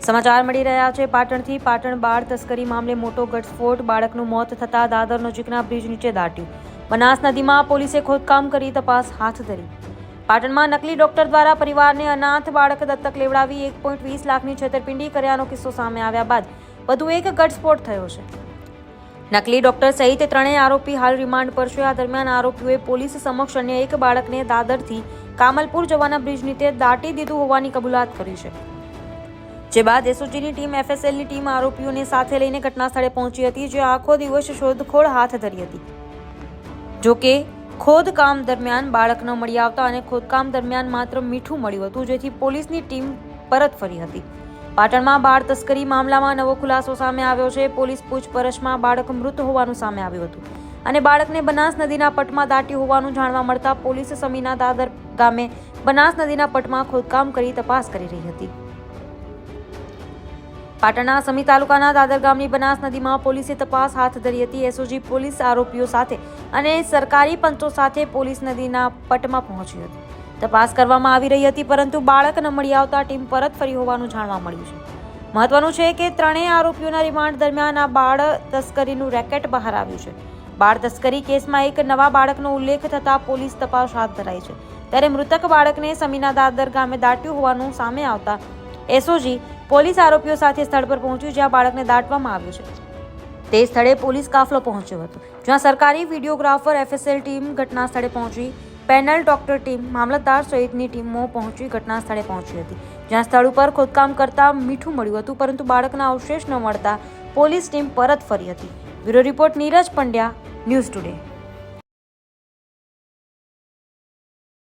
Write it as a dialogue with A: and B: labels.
A: સમાચાર મળી રહ્યા છે પાટણથી. પાટણ બાળ તસ્કરી મામલે મોટો ઘટસ્ફોટ. બાળકનું મોત થતાં દાદર નજીકના બ્રિજ નીચે દાટ્યું. બનાસ નદીમાં પોલીસે ખોદકામ કરી તપાસ હાથ ધરી. પાટણમાં નકલી ડોક્ટર દ્વારા પરિવારને અનાથ બાળક દત્તક લેવડાવી 1.20 લાખની છેતરપિંડી કર્યાનો કિસ્સો સામે આવ્યા બાદ વધુ એક ઘટસ્ફોટ થયો છે. નકલી ડોક્ટર સહિત ત્રણેય આરોપી હાલ રિમાન્ડ પર છે. આ દરમિયાન આરોપીઓએ પોલીસ સમક્ષ અન્ય એક બાળકને દાદરથી કામલપુર જવાના બ્રિજ નીચે દાટી દીધું હોવાની કબૂલાત કરી છે. જે બાદ એસઓજીની ટીમ, એફએસએલની ટીમ આરોપીઓને સાથે લઈને ઘટના સ્થળે પહોંચી હતી, જે આખો દિવસ શોધખોળ હાથ ધરી હતી. જોકે ખોદકામ દરમિયાન બાળક ન મળી આવતા અને ખોદકામ દરમિયાન માત્ર મીઠું મળ્યું હતું, જેથી પોલીસની ટીમ પરત ફરી હતી. પાટણમાં બાળ તસ્કરી મામલામાં નવો ખુલાસો સામે આવ્યો છે. પોલીસ પૂછપરછમાં બાળક મૃત હોવાનું સામે આવ્યું હતું અને બાળકને બનાસ નદીના પટમાં દાટ્યું હોવાનું જાણવા મળતા પોલીસ સમીના દાદર ગામે બનાસ નદીના પટમાં ખોદકામ કરી તપાસ કરી રહી હતી. પાટણના સમી તાલુકાના દાદર ગામની બનાસ નદીમાં પોલીસે તપાસ હાથ ધરી હતી. એસઓજી પોલીસ આરોપીઓ સાથે અને સરકારી પંચો સાથે પોલીસ નદીના પટમાં પહોંચી હતી. તપાસ કરવામાં આવી રહી હતી, પરંતુ બાળક ન મળી આવતા ટીમ પરત ફરી હોવાનું જાણવા મળ્યું છે. મહત્વનું છે કે ત્રણેય આરોપીઓના રિમાન્ડ દરમિયાન આ બાળ તસ્કરીનું રેકેટ બહાર આવ્યું છે. બાળ તસ્કરી કેસમાં એક નવા બાળકનો ઉલ્લેખ થતાં પોલીસ તપાસ હાથ ધરાઈ છે. ત્યારે મૃતક બાળકને સમીના દાદર ગામે દાટ્યું હોવાનું સામે આવતા એસઓજી પોલીસ આરોપીઓ સાથે સ્થળ પર પહોંચ્યું, જ્યાં બાળકને દાટવામાં આવ્યું છે. તે સ્થળે પોલીસ કાફલો પહોંચ્યો હતો, જ્યાં સરકારી વિડીયોગ્રાફર, એફએસએલ ટીમ ઘટના સ્થળે પહોંચી. પેનલ ડોક્ટર ટીમ, મામલતદાર સહિતની ટીમો પહોંચી ઘટના સ્થળે પહોંચી હતી, જ્યાં સ્થળ ઉપર ખોદકામ કરતા મીઠું મળ્યું હતું, પરંતુ બાળકના અવશેષ ન મળતા પોલીસ ટીમ પરત ફરી હતી. Bureau report Neeraj Pandya, news today.